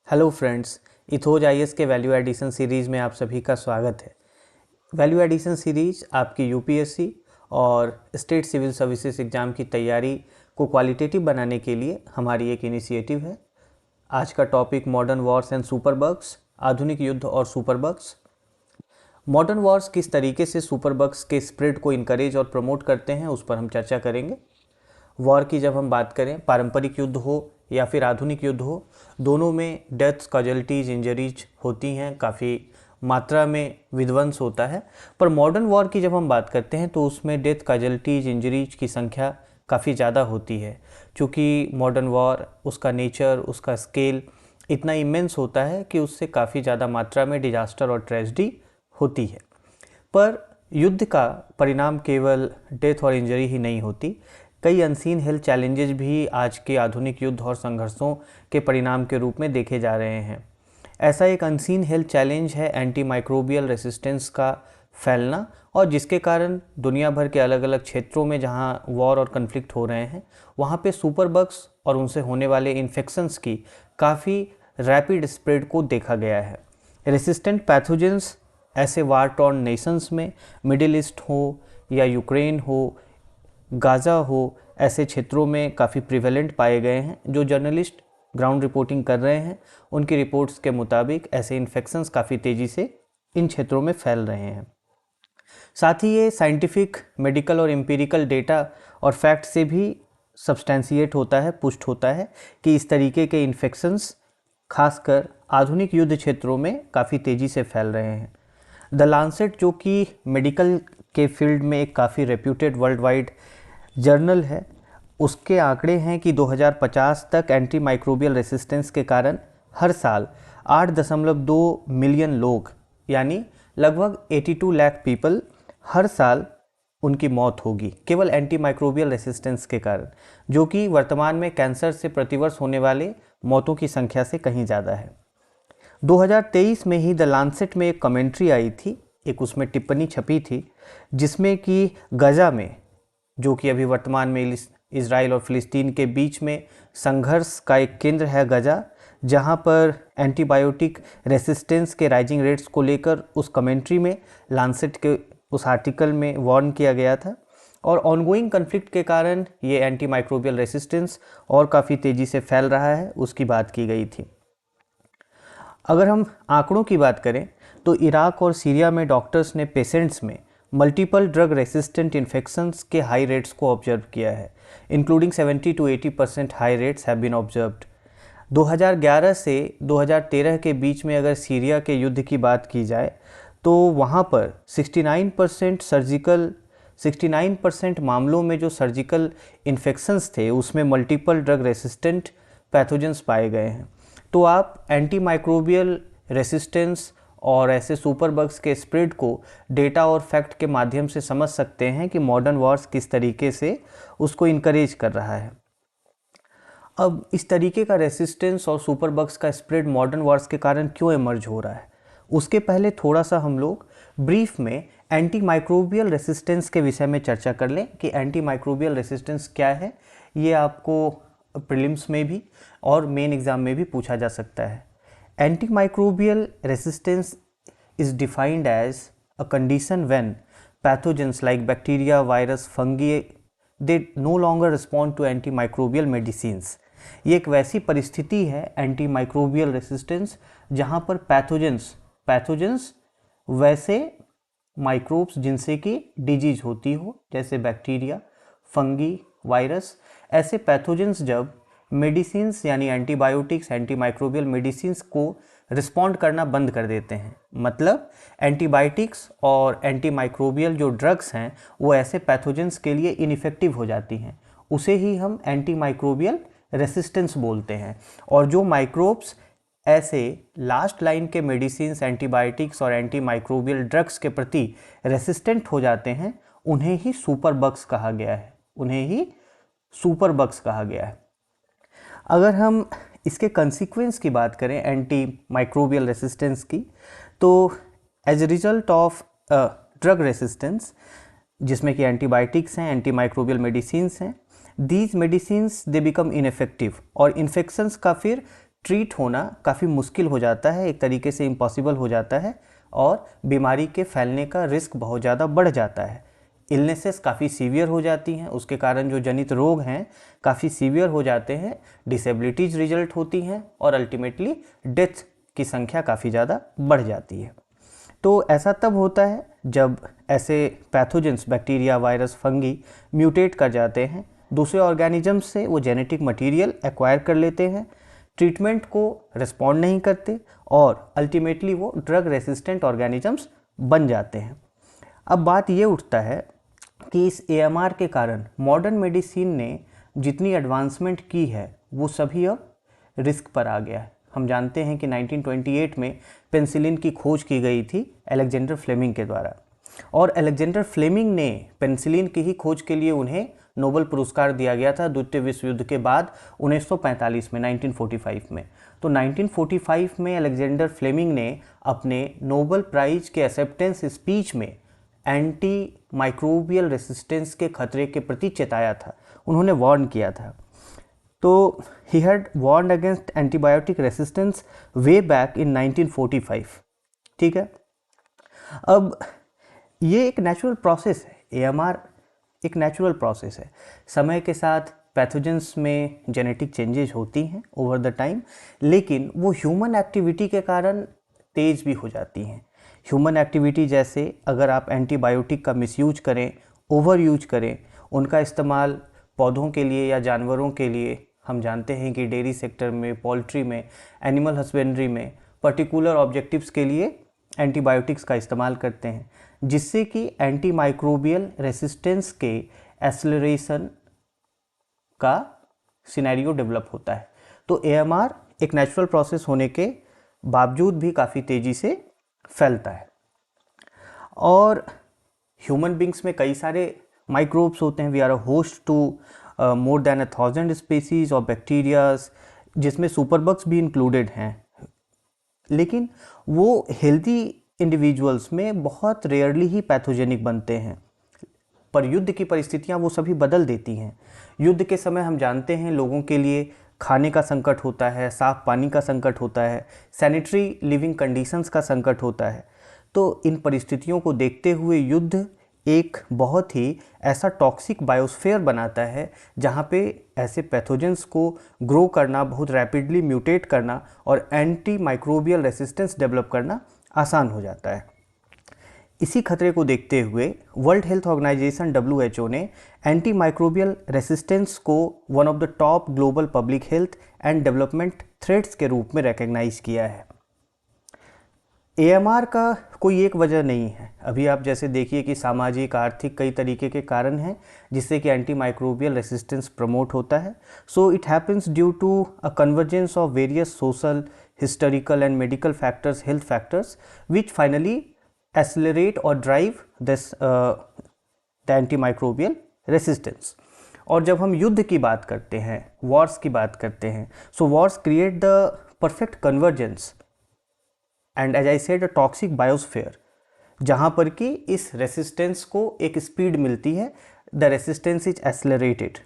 Hello friends, ethos IAS के value addition series में आप सभी का स्वागत है। वैल्यू एडिशन सीरीज आपकी यूपीएससी और स्टेट सिविल सर्विसेज एग्ज़ाम की तैयारी को क्वालिटेटिव बनाने के लिए हमारी एक इनिशिएटिव है। आज का topic modern Wars and superbugs, आधुनिक युद्ध और सुपरबग्स। मॉडर्न वॉर्स किस तरीके से सुपरबग्स के स्प्रेड को इनकरेज और प्रमोट करते हैं, उस पर हम चर्चा करेंगे। वॉर की जब हम बात करें, पारंपरिक युद्ध हो या फिर आधुनिक युद्ध हो, दोनों में डेथ्स, कैजुअल्टीज, इंजरीज होती हैं, काफ़ी मात्रा में विध्वंस होता है। पर मॉडर्न वॉर की जब हम बात करते हैं तो उसमें डेथ, कैजुअल्टीज, इंजरीज की संख्या काफ़ी ज़्यादा होती है, क्योंकि मॉडर्न वॉर, उसका नेचर, उसका स्केल इतना इमेंस होता है कि उससे काफ़ी ज़्यादा मात्रा में डिजास्टर और ट्रेजिडी होती है। पर युद्ध का परिणाम केवल डेथ और इंजरी ही नहीं होती, कई अनसीन हेल्थ चैलेंजेस भी आज के आधुनिक युद्ध और संघर्षों के परिणाम के रूप में देखे जा रहे हैं। ऐसा एक अनसीन हेल्थ चैलेंज है एंटी माइक्रोबियल रेसिस्टेंस का फैलना, और जिसके कारण दुनिया भर के अलग अलग क्षेत्रों में जहां वॉर और कन्फ्लिक्ट हो रहे हैं, वहां पे सुपरबग्स और उनसे होने वाले इन्फेक्शंस की काफ़ी रैपिड स्प्रेड को देखा गया है। रेसिस्टेंट पैथोजेंस ऐसे वार टॉर्न नेशंस में, मिडिल ईस्ट हो या यूक्रेन हो, गाज़ा हो, ऐसे क्षेत्रों में काफ़ी प्रिवेलेंट पाए गए हैं। जो जर्नलिस्ट ग्राउंड रिपोर्टिंग कर रहे हैं, उनकी रिपोर्ट्स के मुताबिक ऐसे इन्फेक्शंस काफ़ी तेज़ी से इन क्षेत्रों में फैल रहे हैं। साथ ही ये साइंटिफिक, मेडिकल और एम्पिरिकल डेटा और फैक्ट से भी सब्सटेंशिएट होता है, पुष्ट होता है कि इस तरीके के इन्फेक्शंस खासकर आधुनिक युद्ध क्षेत्रों में काफ़ी तेज़ी से फैल रहे हैं। द लांसेट, जो कि मेडिकल के फील्ड में एक काफ़ी रेप्यूटेड वर्ल्ड वाइड जर्नल है, उसके आंकड़े हैं कि 2050 तक एंटी माइक्रोबियल रेसिस्टेंस के कारण हर साल 8.2 मिलियन लोग, यानी लगभग 82 लाख पीपल, हर साल उनकी मौत होगी केवल एंटी माइक्रोबियल रेसिस्टेंस के कारण, जो कि वर्तमान में कैंसर से प्रतिवर्ष होने वाले मौतों की संख्या से कहीं ज़्यादा है। 2023 में ही द लांसेट में एक कमेंट्री आई थी, एक उसमें टिप्पणी छपी थी, जिसमें कि गजा में, जो कि अभी वर्तमान में इजराइल और फिलिस्तीन के बीच में संघर्ष का एक केंद्र है गजा, जहां पर एंटीबायोटिक रेसिस्टेंस के राइजिंग रेट्स को लेकर उस कमेंट्री में, लांसेट के उस आर्टिकल में वार्न किया गया था। और ऑनगोइंग कन्फ्लिक्ट के कारण ये एंटी माइक्रोबियल रेसिस्टेंस और काफ़ी तेज़ी से फैल रहा है, उसकी बात की गई थी। अगर हम आंकड़ों की बात करें तो इराक और सीरिया में डॉक्टर्स ने पेशेंट्स में मल्टीपल ड्रग रेसिस्टेंट इन्फेक्शंस के हाई रेट्स को ऑब्जर्व किया है, including 70 to 80% high rates have been observed. 2011 से 2013 के बीच में अगर सीरिया के युद्ध की बात की जाए तो वहाँ पर 69% मामलों में जो सर्जिकल इन्फेक्शंस थे, उसमें मल्टीपल ड्रग रेसिस्टेंट पैथोजेंस पाए गए हैं। तो आप एंटी माइक्रोबियल रेसिस्टेंस और ऐसे सुपरबग्स के स्प्रेड को डेटा और फैक्ट के माध्यम से समझ सकते हैं कि मॉडर्न वॉर्स किस तरीके से उसको इनकरेज कर रहा है। अब इस तरीके का रेसिस्टेंस और सुपरबग्स का स्प्रेड मॉडर्न वॉर्स के कारण क्यों इमर्ज हो रहा है, उसके पहले थोड़ा सा हम लोग ब्रीफ में एंटी माइक्रोबियल रेसिस्टेंस के विषय में चर्चा कर लें कि एंटी माइक्रोबियल रेसिस्टेंस क्या है। ये आपको प्रीलिम्स में भी और मेन एग्जाम में भी पूछा जा सकता है। Antimicrobial resistance is defined as a condition when pathogens like bacteria, virus, fungi, they no longer respond to antimicrobial medicines. ये एक वैसी परिस्थिति है एंटीमाइक्रोबियल रेसिस्टेंस जहाँ पर पैथोजेंस वैसे माइक्रोब्स जिनसे कि डिजीज होती हो, जैसे बैक्टीरिया, फंगी, वायरस, ऐसे पैथोजेंस जब मेडिसिन्स यानी एंटीबायोटिक्स, एंटीमाइक्रोबियल मेडिसिन्स को रिस्पॉन्ड करना बंद कर देते हैं, मतलब एंटीबायोटिक्स और एंटीमाइक्रोबियल जो ड्रग्स हैं वो ऐसे पैथोजेंस के लिए इनइफेक्टिव हो जाती हैं, उसे ही हम एंटीमाइक्रोबियल रेसिस्टेंस बोलते हैं। और जो माइक्रोब्स ऐसे लास्ट लाइन के मेडिसिन्स, एंटीबायोटिक्स और एंटीमाइक्रोबियल ड्रग्स के प्रति रेसिस्टेंट हो जाते हैं, उन्हें ही सुपरबग्स कहा गया है। अगर हम इसके कंसिक्वेंस की बात करें एंटी माइक्रोबियल रेसिस्टेंस की, तो as a result of drug resistance, जिसमें कि एंटीबायोटिक्स हैं, एंटी माइक्रोबियल मेडिसिन्स हैं, these medicines they become ineffective और इन्फेक्शंस का फिर ट्रीट होना काफ़ी मुश्किल हो जाता है, एक तरीके से इम्पॉसिबल हो जाता है और बीमारी के फैलने का रिस्क बहुत ज़्यादा बढ़ जाता है। इलनेसेस काफ़ी सीवियर हो जाती हैं, उसके कारण जो जनित रोग हैं काफ़ी सीवियर हो जाते हैं, डिसेबिलिटीज़ रिजल्ट होती हैं और अल्टीमेटली डेथ की संख्या काफ़ी ज़्यादा बढ़ जाती है। तो ऐसा तब होता है जब ऐसे pathogens, bacteria, virus, fungi mutate कर जाते हैं, दूसरे ऑर्गेनिजम्स से वो जेनेटिक मटेरियल एक्वायर कर लेते हैं, ट्रीटमेंट को रिस्पॉन्ड नहीं करते और अल्टीमेटली वो ड्रग रेसिस्टेंट ऑर्गेनिजम्स बन जाते हैं। अब बात ये उठता है कि इस AMR के कारण मॉडर्न मेडिसिन ने जितनी एडवांसमेंट की है वो सभी अब रिस्क पर आ गया है। हम जानते हैं कि 1928 में पेनिसिलिन की खोज की गई थी अलेक्जेंडर फ्लेमिंग के द्वारा और अलेक्जेंडर फ्लेमिंग ने पेनिसिलिन की ही खोज के लिए उन्हें नोबेल पुरस्कार दिया गया था द्वितीय विश्व युद्ध के बाद 1945 में, 1945 में। तो 1945 में अलेक्जेंडर फ्लेमिंग ने अपने नोबेल प्राइज के एक्सेप्टेंस स्पीच में एंटी माइक्रोबियल रेसिस्टेंस के खतरे के प्रति चेताया था, उन्होंने वार्न किया था। तो he had warned against antibiotic resistance way back in 1945। ठीक है, अब ये एक नेचुरल प्रोसेस है, AMR एक नेचुरल प्रोसेस है। समय के साथ पैथोजेंस में जेनेटिक चेंजेस होती हैं ओवर द टाइम, लेकिन वो ह्यूमन एक्टिविटी के कारण तेज़ भी हो जाती हैं। ह्यूमन एक्टिविटी जैसे अगर आप एंटीबायोटिक का मिसयूज करें, ओवर यूज करें, उनका इस्तेमाल पौधों के लिए या जानवरों के लिए, हम जानते हैं कि डेयरी सेक्टर में, पोल्ट्री में, एनिमल हस्बेंड्री में पर्टिकुलर ऑब्जेक्टिव्स के लिए एंटीबायोटिक्स का इस्तेमाल करते हैं, जिससे कि एंटी माइक्रोबियल रेसिस्टेंस के एक्सेलरेशन का सिनेरियो डेवलप होता है। तो AMR एक नेचुरल प्रोसेस होने के बावजूद भी काफ़ी तेज़ी से फैलता है। और ह्यूमन बींग्स में कई सारे माइक्रोब्स होते हैं। We are a host to more than 1000 species of bacterias, जिसमें सुपरबग्स भी इंक्लूडेड हैं, लेकिन वो हेल्दी इंडिविजुअल्स में बहुत रेयरली ही पैथोजेनिक बनते हैं। पर युद्ध की परिस्थितियां वो सभी बदल देती हैं। युद्ध के समय हम जानते हैं लोगों के लिए खाने का संकट होता है, साफ पानी का संकट होता है, सैनिटरी लिविंग कंडीशंस का संकट होता है। तो इन परिस्थितियों को देखते हुए युद्ध एक बहुत ही ऐसा टॉक्सिक बायोस्फीयर बनाता है जहाँ पे ऐसे पैथोजेंस को ग्रो करना, बहुत रैपिडली म्यूटेट करना और एंटी माइक्रोबियल रेसिस्टेंस डेवलप करना आसान हो जाता है। इसी खतरे को देखते हुए वर्ल्ड हेल्थ ऑर्गेनाइजेशन WHO ने एंटी माइक्रोबियल रेसिस्टेंस को one of the top global public health and development threats के रूप में रिकॉग्नाइज किया है। AMR का कोई एक वजह नहीं है। अभी आप जैसे देखिए कि सामाजिक, आर्थिक कई तरीके के कारण हैं जिससे कि एंटी माइक्रोबियल रेसिस्टेंस प्रमोट होता है। So it happens due to a convergence of various social, historical and medical factors, health factors, which finally accelerate और drive this the antimicrobial resistance. और जब हम युद्ध की बात करते हैं, वॉर्स की बात करते हैं, so wars create the perfect convergence and as I said a toxic biosphere, जहाँ पर कि इस रेसिस्टेंस को एक स्पीड मिलती है, द रेसिस्टेंस इज एक्सेलरेटेड।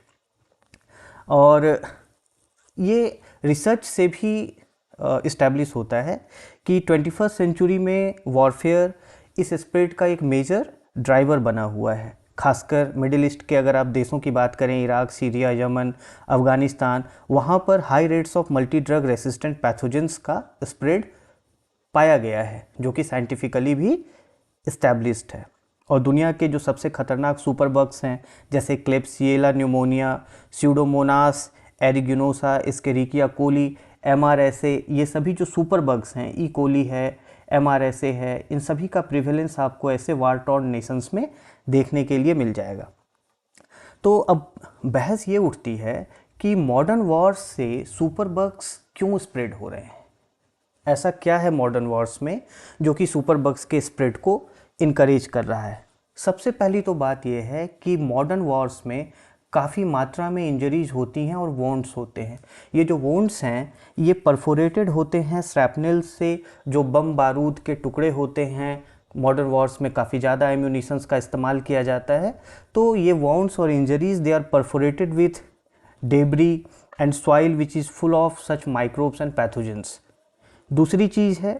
और ये रिसर्च से भी इस्टेब्लिश होता है कि 21st सेंचुरी में वॉरफेयर इस स्प्रेड का एक मेजर ड्राइवर बना हुआ है। खासकर मिडिल ईस्ट के अगर आप देशों की बात करें, इराक, सीरिया, यमन, अफ़गानिस्तान, वहाँ पर high rates of multi drug resistant pathogens का स्प्रेड पाया गया है, जो कि साइंटिफिकली भी इस्टेब्लिश्ड है। और दुनिया के जो सबसे खतरनाक सुपर बग्स हैं जैसे Klebsiella pneumoniae, Pseudomonas aeruginosa, Escherichia coli, MRSA, ये सभी जो सुपर बग्स हैं, ई कोली है, MRSA है, इन सभी का प्रिवेलेंस आपको ऐसे वार टॉर्न नेशंस में देखने के लिए मिल जाएगा। तो अब बहस ये उठती है कि मॉडर्न वॉर्स से सुपर बग्स क्यों स्प्रेड हो रहे हैं। ऐसा क्या है मॉडर्न वॉर्स में जो कि सुपर बग्स के स्प्रेड को इनकरेज कर रहा है। सबसे पहली तो बात यह है कि मॉडर्न वॉर्स में काफ़ी मात्रा में इंजरीज होती हैं और वोंड्स होते हैं। ये जो वोंड्स हैं ये परफोरेटेड होते हैं स्रैपनेल से, जो बम बारूद के टुकड़े होते हैं। मॉडर्न वॉर्स में काफ़ी ज़्यादा एम्यूनिशंस का इस्तेमाल किया जाता है। तो ये वोंड्स और injuries they are perforated with debris and soil which is full of such microbes and pathogens. दूसरी चीज़ है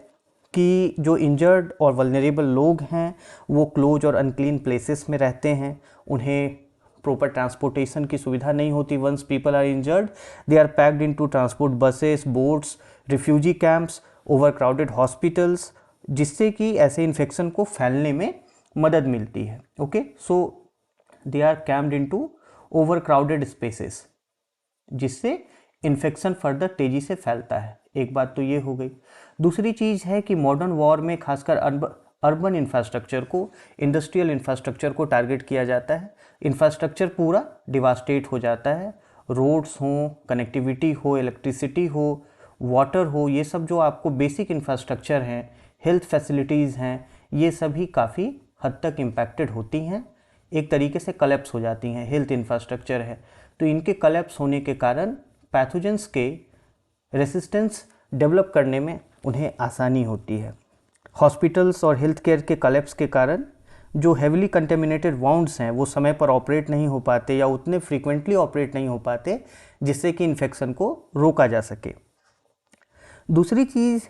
कि जो इंजर्ड और वल्नरेबल लोग हैं वो क्लोज और अनक्लीन प्लेसेस में रहते हैं, उन्हें प्रॉपर ट्रांसपोर्टेशन की सुविधा नहीं होती। Once people are injured they are packed into transport buses, boats, refugee camps, over crowded hospitals, जिससे कि ऐसे इन्फेक्शन को फैलने में मदद मिलती है। Okay, so they are camped into over crowded spaces, जिससे इन्फेक्शन फर्दर तेज़ी से फैलता है। एक बात तो ये हो गई। दूसरी चीज़ है कि मॉडर्न वॉर में खासकर अर्बन इंफ्रास्ट्रक्चर को, इंडस्ट्रियल इंफ्रास्ट्रक्चर को टारगेट किया जाता है। इंफ्रास्ट्रक्चर पूरा डिवास्टेट हो जाता है, रोड्स हों, कनेक्टिविटी हो, इलेक्ट्रिसिटी हो, वाटर हो, ये सब जो आपको बेसिक इंफ्रास्ट्रक्चर हैं, हेल्थ फैसिलिटीज़ हैं, ये सभी काफ़ी हद तक इम्पैक्टेड होती हैं, एक तरीके से कलेप्स हो जाती हैं। हेल्थ इंफ्रास्ट्रक्चर है तो इनके कलेप्स होने के कारण पैथोजेंस के रेसिस्टेंस डेवलप करने में उन्हें आसानी होती है। हॉस्पिटल्स और हेल्थ केयर के कलेप्स के कारण जो हेविली कंटेमिनेटेड वाउंड्स हैं वो समय पर ऑपरेट नहीं हो पाते या उतने फ्रीक्वेंटली ऑपरेट नहीं हो पाते जिससे कि इन्फेक्शन को रोका जा सके। दूसरी चीज़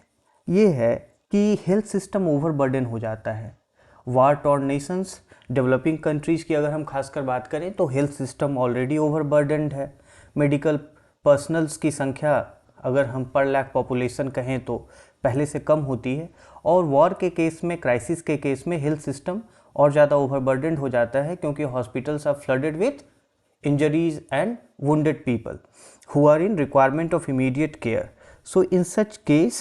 ये है कि हेल्थ सिस्टम ओवरबर्डन हो जाता है। वार टॉर्न नेशंस, डेवलपिंग कंट्रीज़ की अगर हम खासकर बात करें तो हेल्थ सिस्टम ऑलरेडी ओवरबर्डनड है। मेडिकल पर्सनल्स की संख्या अगर हम पर लाख पॉपुलेशन कहें तो पहले से कम होती है, और वॉर के केस में, क्राइसिस के केस में हेल्थ सिस्टम और ज़्यादा ओवरबर्डनड हो जाता है, क्योंकि hospitals are flooded with injuries and wounded people who are in requirement of immediate care. So in such case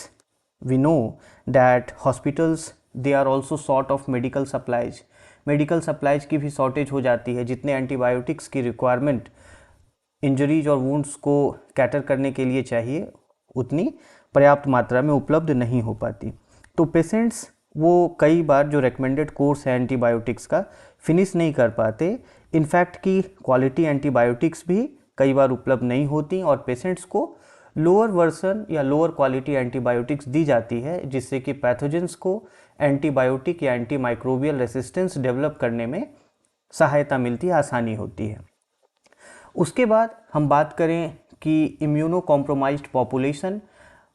we know that hospitals they are also short of medical supplies. Medical supplies की भी shortage हो जाती है। जितने antibiotics की requirement injuries और wounds को cater करने के लिए चाहिए उतनी पर्याप्त मात्रा में उपलब्ध नहीं हो पाती। तो पेशेंट्स वो कई बार जो रेकमेंडेड कोर्स है एंटीबायोटिक्स का फिनिश नहीं कर पाते। इनफैक्ट की क्वालिटी एंटीबायोटिक्स भी कई बार उपलब्ध नहीं होती और पेशेंट्स को लोअर वर्सन या लोअर क्वालिटी एंटीबायोटिक्स दी जाती है, जिससे कि पैथोजेंस को एंटीबायोटिक या एंटी माइक्रोबियल रेसिस्टेंस डेवलप करने में सहायता मिलती है, आसानी होती है। उसके बाद हम बात करें कि इम्यूनो कॉम्प्रोमाइज्ड पॉपुलेशन,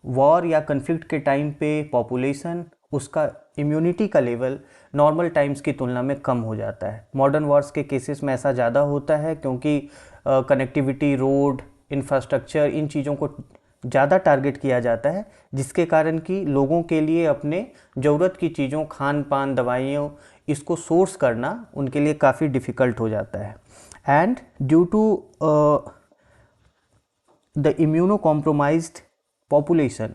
वॉर या कन्फ्लिक्ट के टाइम पे पॉपुलेशन उसका इम्यूनिटी का लेवल नॉर्मल टाइम्स की तुलना में कम हो जाता है। मॉडर्न वॉर्स के केसेस में ऐसा ज़्यादा होता है क्योंकि कनेक्टिविटी, रोड, इंफ्रास्ट्रक्चर, इन चीज़ों को ज़्यादा टारगेट किया जाता है, जिसके कारण कि लोगों के लिए अपने ज़रूरत की चीज़ों, खान पान, दवाइयों, इसको सोर्स करना उनके लिए काफ़ी डिफ़िकल्ट हो जाता है। And due to the immunocompromised population,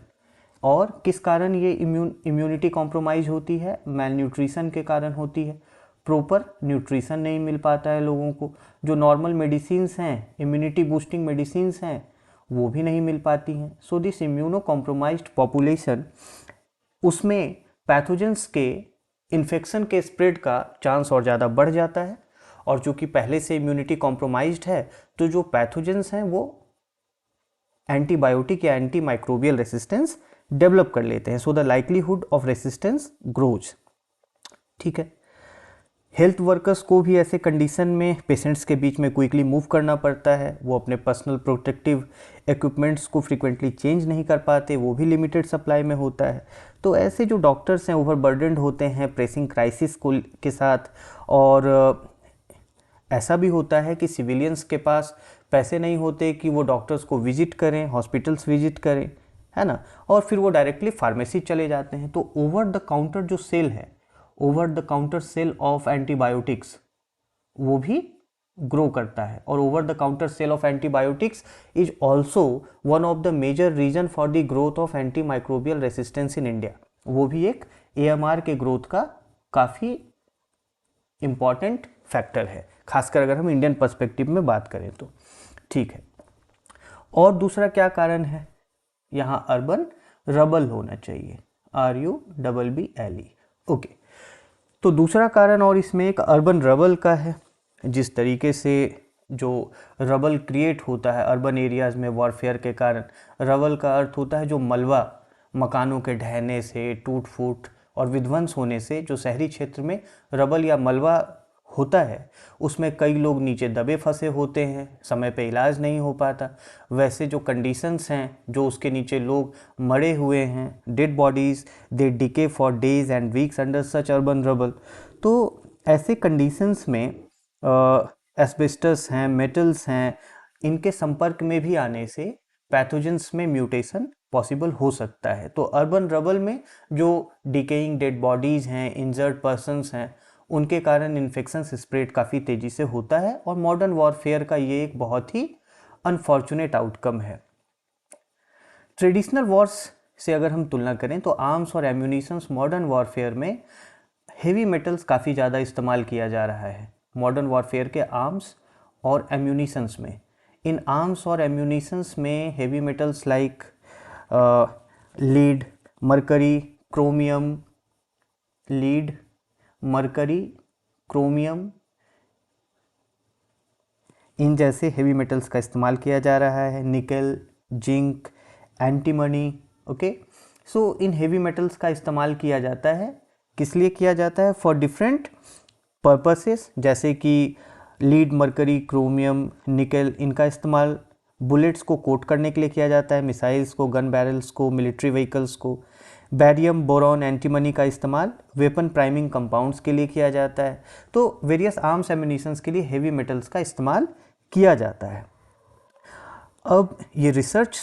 और किस कारण ये इम्यूनिटी कॉम्प्रोमाइज़ होती है? मैल न्यूट्रिशन के कारण होती है। प्रॉपर न्यूट्रिशन नहीं मिल पाता है लोगों को, जो नॉर्मल मेडिसिन्स हैं, इम्यूनिटी बूस्टिंग मेडिसिन्स हैं, वो भी नहीं मिल पाती हैं। So this immuno compromised population, उसमें पैथोजेंस के इन्फेक्शन के स्प्रेड का चांस और ज़्यादा बढ़ जाता है, और चूँकि पहले से इम्यूनिटी कॉम्प्रोमाइज्ड है तो जो पैथोजेंस हैं वो एंटीबायोटिक या एंटी माइक्रोबियल रेसिस्टेंस डेवलप कर लेते हैं। So the likelihood of resistance grows. ठीक है, हेल्थ वर्कर्स को भी ऐसे कंडीशन में पेशेंट्स के बीच में क्विकली मूव करना पड़ता है। वो अपने पर्सनल प्रोटेक्टिव इक्विपमेंट्स को फ्रीक्वेंटली चेंज नहीं कर पाते, वो भी लिमिटेड सप्लाई में होता है। तो ऐसे जो डॉक्टर्स हैं ओवरबर्डनड होते हैं प्रेसिंग क्राइसिस को के साथ, और ऐसा भी होता है कि सिविलियंस के पास पैसे नहीं होते कि वो डॉक्टर्स को विजिट करें, हॉस्पिटल्स विजिट करें, है ना, और फिर वो डायरेक्टली फार्मेसी चले जाते हैं। तो ओवर द काउंटर जो सेल है, over the counter sale of antibiotics, वो भी ग्रो करता है। और over the counter sale of antibiotics is also one of the major reason for the growth of anti microbial resistance in India. वो भी एक AMR के ग्रोथ का काफ़ी इम्पॉर्टेंट फैक्टर है, खासकर अगर हम इंडियन पर्सपेक्टिव में बात करें तो। ठीक है, और दूसरा क्या कारण है? यहाँ अर्बन रबल होना चाहिए, RUBBLE। ओके, तो दूसरा कारण, और इसमें एक अर्बन रबल का है। जिस तरीके से जो रबल क्रिएट होता है अर्बन एरियाज़ में वॉरफेयर के कारण, रबल का अर्थ होता है जो मलबा मकानों के ढहने से, टूट फूट और विध्वंस होने से जो शहरी क्षेत्र में रबल या मलबा होता है उसमें कई लोग नीचे दबे फंसे होते हैं, समय पे इलाज नहीं हो पाता। वैसे जो कंडीशंस हैं, जो उसके नीचे लोग मरे हुए हैं, dead bodies, they decay for days and weeks under such urban rubble. तो ऐसे कंडीशंस में एस्बेस्टस हैं, मेटल्स हैं, इनके संपर्क में भी आने से पैथोजेंस में म्यूटेशन पॉसिबल हो सकता है। तो अर्बन रबल में जो डिकेइंग डेड बॉडीज़ हैं, इंजर्ड पर्सनस हैं, उनके कारण इन्फेक्शन स्प्रेड काफ़ी तेज़ी से होता है और मॉडर्न वॉरफेयर का ये एक बहुत ही अनफॉर्चुनेट आउटकम है। ट्रेडिशनल वॉर्स से अगर हम तुलना करें तो आर्म्स और एम्यूनिशंस मॉडर्न वॉरफेयर में हेवी मेटल्स काफ़ी ज़्यादा इस्तेमाल किया जा रहा है। मॉडर्न वॉरफेयर के आर्म्स और एम्यूनिशंस में, इन आर्म्स और एम्यूनिशंस में heavy metals like lead, mercury, chromium, lead, mercury, chromium, इन जैसे हेवी मेटल्स का इस्तेमाल किया जा रहा है। निकल, zinc, antimony. Okay, so in heavy metals का इस्तेमाल किया जाता है। किस लिए किया जाता है? फॉर डिफरेंट पर्पसेस, जैसे कि लीड, मरकरी, क्रोमियम, निकल, इनका इस्तेमाल बुलेट्स को कोट करने के लिए किया जाता है, मिसाइल्स को, गन बैरल्स को, मिलिट्री व्हीकल्स को। बैरियम, बोरॉन, एंटीमनी का इस्तेमाल वेपन प्राइमिंग कंपाउंड्स के लिए किया जाता है। तो वेरियस आर्म्स एम्यूनिशंस के लिए हेवी मेटल्स का इस्तेमाल किया जाता है। अब ये रिसर्च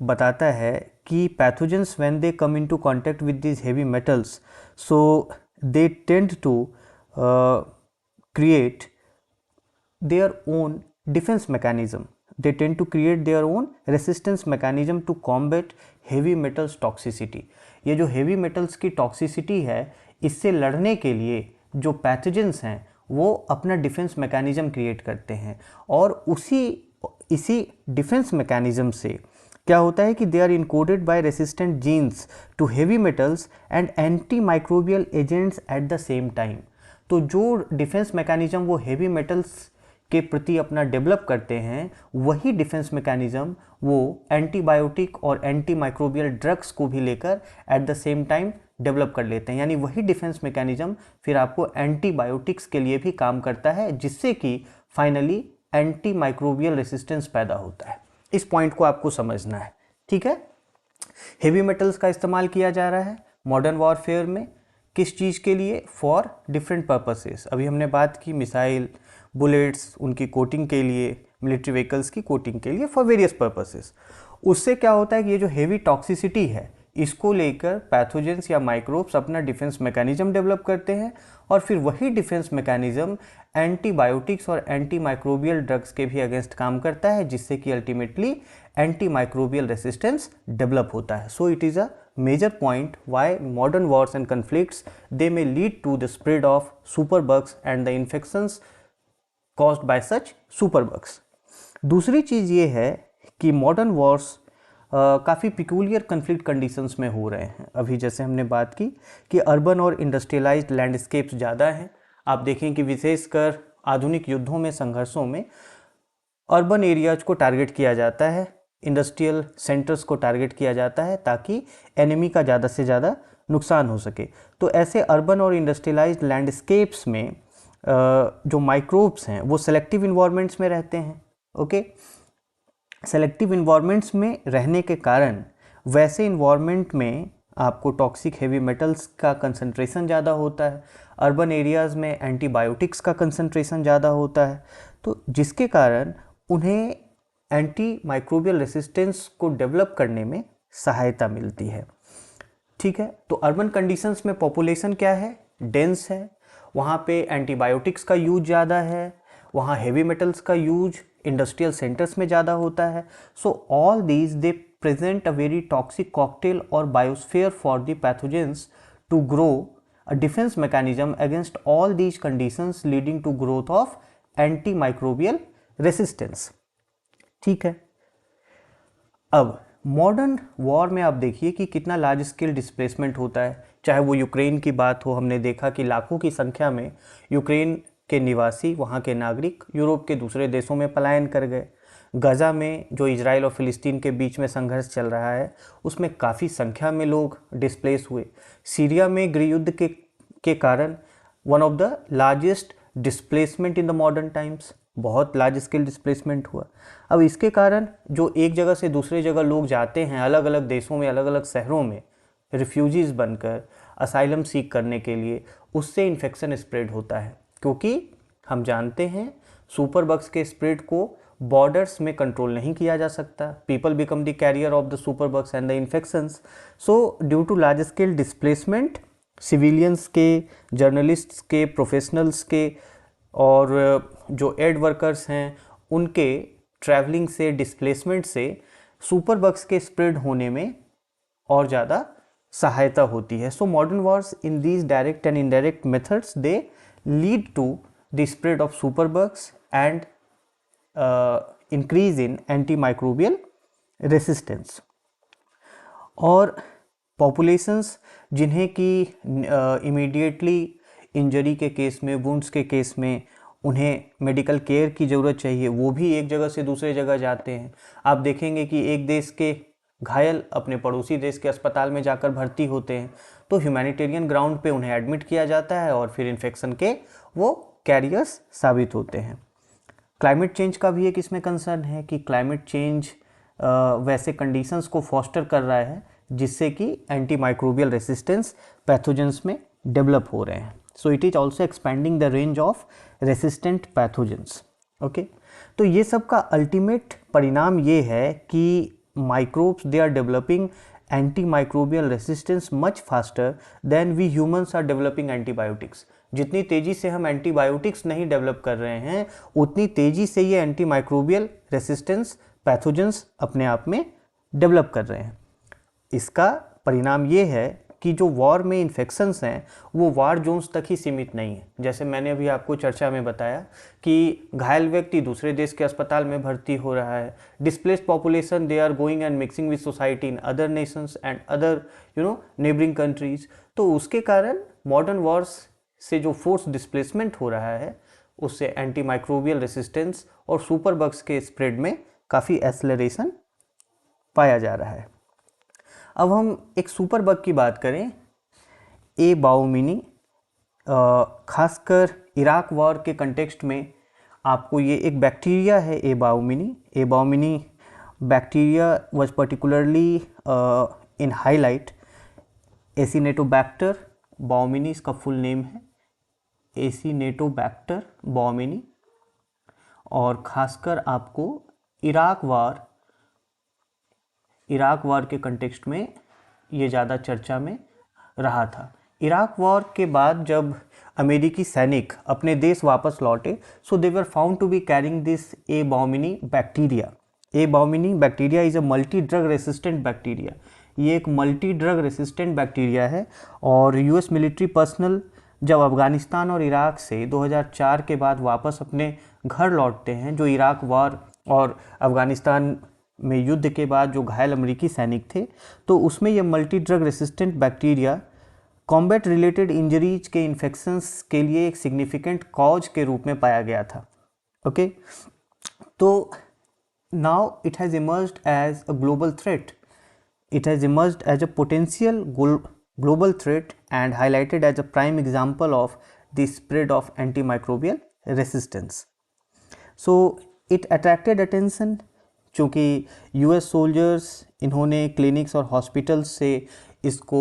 बताता है कि pathogens when they come into contact with these heavy metals, so they tend to create their own defense mechanism. They tend to create their own resistance mechanism to combat heavy metals toxicity. ये जो heavy metals की toxicity है, इससे लड़ने के लिए जो pathogens हैं वो अपना डिफेंस मैकेनिज्म क्रिएट करते हैं और इसी डिफेंस मैकेनिज्म से क्या होता है कि they are encoded by resistant genes to heavy metals and anti microbial agents at the same time. तो जो डिफेंस मैकेनिज्म वो हेवी मेटल्स के प्रति अपना डेवलप करते हैं, वही डिफेंस मैकेनिज्म वो एंटीबायोटिक और एंटी माइक्रोबियल ड्रग्स को भी लेकर at the same time develop कर लेते हैं। यानी वही डिफेंस मैकेनिज्म फिर आपको एंटीबायोटिक्स के लिए भी काम करता है, जिससे कि फाइनली एंटी माइक्रोबियल रेसिस्टेंस पैदा होता है। इस पॉइंट को आपको समझना है, ठीक है। हेवी मेटल्स का इस्तेमाल किया जा रहा है मॉडर्न वॉरफेयर में, किस चीज़ के लिए? For different purposes. अभी हमने बात की मिसाइल, बुलेट्स, उनकी कोटिंग के लिए, मिलिट्री व्हीकल्स की कोटिंग के लिए, फॉर वेरियस पर्पसेस। उससे क्या होता है कि ये जो हेवी टॉक्सिसिटी है, इसको लेकर पैथोजेंस या माइक्रोब्स अपना डिफेंस मैकेनिज्म डेवलप करते हैं और फिर वही डिफेंस मैकेनिज्म एंटीबायोटिक्स और एंटी माइक्रोबियल ड्रग्स के भी अगेंस्ट काम करता है, जिससे कि ultimately anti microbial resistance develop होता है। So it is a major point why modern wars and conflicts they may lead to the spread of superbugs and the infections caused by such superbugs. दूसरी चीज़ ये है कि modern Wars काफ़ी peculiar conflict conditions में हो रहे हैं। अभी जैसे हमने बात की कि अर्बन और इंडस्ट्रियलाइज्ड लैंडस्केप्स ज़्यादा हैं। आप देखें कि विशेषकर आधुनिक युद्धों में, संघर्षों में अर्बन एरियाज को टारगेट किया जाता है, इंडस्ट्रियल सेंटर्स को टारगेट किया जाता है ताकि एनिमी का ज़्यादा से ज़्यादा नुकसान हो सके। तो ऐसे अर्बन और इंडस्ट्रियलाइज्ड लैंडस्केप्स में जो माइक्रोब्स हैं वो सेलेक्टिव इन्वायरमेंट्स में रहते हैं। ओके, सेलेक्टिव इन्वायरमेंट्स में रहने के कारण वैसे इन्वायरमेंट में आपको टॉक्सिक हेवी मेटल्स का कंसंट्रेशन ज़्यादा होता है। अर्बन एरियाज़ में एंटीबायोटिक्स का कंसंट्रेशन ज़्यादा होता है, तो जिसके कारण उन्हें एंटी माइक्रोबियल रेसिस्टेंस को डेवलप करने में सहायता मिलती है, ठीक है। तो अर्बन कंडीशंस में पॉपुलेशन क्या है? डेंस है, वहाँ पे एंटीबायोटिक्स का यूज ज़्यादा है, वहाँ हेवी मेटल्स का यूज इंडस्ट्रियल सेंटर्स में ज़्यादा होता है। So all these they present a very toxic cocktail और biosphere for the pathogens to grow a defence mechanism against all these conditions leading to growth of anti microbial resistance, ठीक है। अब modern war में आप देखिए कि कितना large scale displacement होता है। चाहे वो यूक्रेन की बात हो, हमने देखा कि लाखों की संख्या में यूक्रेन के निवासी, वहाँ के नागरिक यूरोप के दूसरे देशों में पलायन कर गए। गजा में जो इजराइल और फिलिस्तीन के बीच में संघर्ष चल रहा है, उसमें काफ़ी संख्या में लोग डिस्प्लेस हुए। सीरिया में गृह युद्ध के कारण one of the largest displacement in the modern times, बहुत लार्ज स्केल डिस्प्लेसमेंट हुआ। अब इसके कारण जो एक जगह से दूसरे जगह लोग जाते हैं, अलग अलग देशों में, अलग अलग शहरों में रिफ्यूजीज़ बनकर असाइलम सीख करने के लिए, उससे इन्फेक्शन स्प्रेड होता है। क्योंकि हम जानते हैं सुपर बग्स के स्प्रेड को बॉर्डर्स में कंट्रोल नहीं किया जा सकता। People become the carrier of the super bugs and the infections. So due to large scale displacement, civilians के, जर्नलिस्ट्स के, प्रोफेशनल्स के और जो एड वर्कर्स हैं उनके ट्रैवलिंग से, डिस्प्लेसमेंट से सुपर बग्स के स्प्रेड होने में और ज़्यादा सहायता होती है। So modern wars in these direct and indirect methods they lead to the spread of super bugs and increase in anti microbial resistance. और पॉपुलेशंस जिन्हें कि इमीडिएटली इंजरी के केस में, वुंड्स के केस में उन्हें मेडिकल केयर की ज़रूरत चाहिए, वो भी एक जगह से दूसरे जगह जाते हैं। आप देखेंगे कि एक देश के घायल अपने पड़ोसी देश के अस्पताल में जाकर भर्ती होते हैं, तो ह्यूमैनिटेरियन ग्राउंड पे उन्हें एडमिट किया जाता है और फिर इन्फेक्शन के वो कैरियर्स साबित होते हैं। क्लाइमेट चेंज का भी एक इसमें कंसर्न है कि क्लाइमेट चेंज वैसे कंडीशंस को फॉस्टर कर रहा है जिससे कि एंटी माइक्रोबियल रेसिस्टेंस पैथोजेंस में डेवलप हो रहे हैं। So it is also expanding the range of resistant pathogens. Okay, तो ये सब का अल्टीमेट परिणाम ये है कि microbes they are developing anti microbial resistance much faster than we humans are developing antibiotics. जितनी तेज़ी से हम एंटीबायोटिक्स नहीं डेवलप कर रहे हैं, उतनी तेज़ी से ये एंटी माइक्रोबियल रेसिस्टेंस पैथोजेंस अपने आप में डेवलप कर रहे हैं। इसका परिणाम ये है कि जो वॉर में इन्फेक्शंस हैं वो वार जोन्स तक ही सीमित नहीं है। जैसे मैंने अभी आपको चर्चा में बताया कि घायल व्यक्ति दूसरे देश के अस्पताल में भर्ती हो रहा है, displaced population they are going and mixing with society in other nations and other neighbouring countries. तो उसके कारण मॉडर्न वॉर्स से जो फोर्स डिस्प्लेसमेंट हो रहा है उससे एंटी माइक्रोबियल रेसिस्टेंस और सुपर बग्स के स्प्रेड में काफ़ी एक्सेलरेशन पाया जा रहा है। अब हम एक सुपर बग की बात करें, ए बाओमिनी, खासकर इराक वॉर के कंटेक्स्ट में आपको ये एक बैक्टीरिया है A baumannii bacteria was particularly in highlight Acinetobacter baumannii, इसका फुल नेम है एसिनेटोबैक्टर बाओमिनी। और खासकर आपको इराक वार के कंटेक्स्ट में ये ज़्यादा चर्चा में रहा था। इराक वॉर के बाद जब अमेरिकी सैनिक अपने देश वापस लौटे, so they were found to be carrying this A baumannii bacteria. A baumannii bacteria is a multi drug resistant bacteria. ये एक मल्टी ड्रग रेसिस्टेंट बैक्टीरिया है और यूएस मिलिट्री पर्सनल जब अफ़गानिस्तान और इराक से 2004 के बाद वापस अपने घर लौटते हैं, जो इराक वॉर और अफ़गानिस्तान में युद्ध के बाद जो घायल अमेरिकी सैनिक थे, तो उसमें यह multi drug resistant bacteria combat related injuries के इन्फेक्शंस के लिए एक सिग्निफिकेंट कॉज के रूप में पाया गया था। ओके, तो now it has emerged as a global threat. It has emerged as a potential global threat and highlighted as a prime example of the spread of antimicrobial resistance. So it attracted attention क्योंकि US soldiers इन्होंने clinics और hospitals से इसको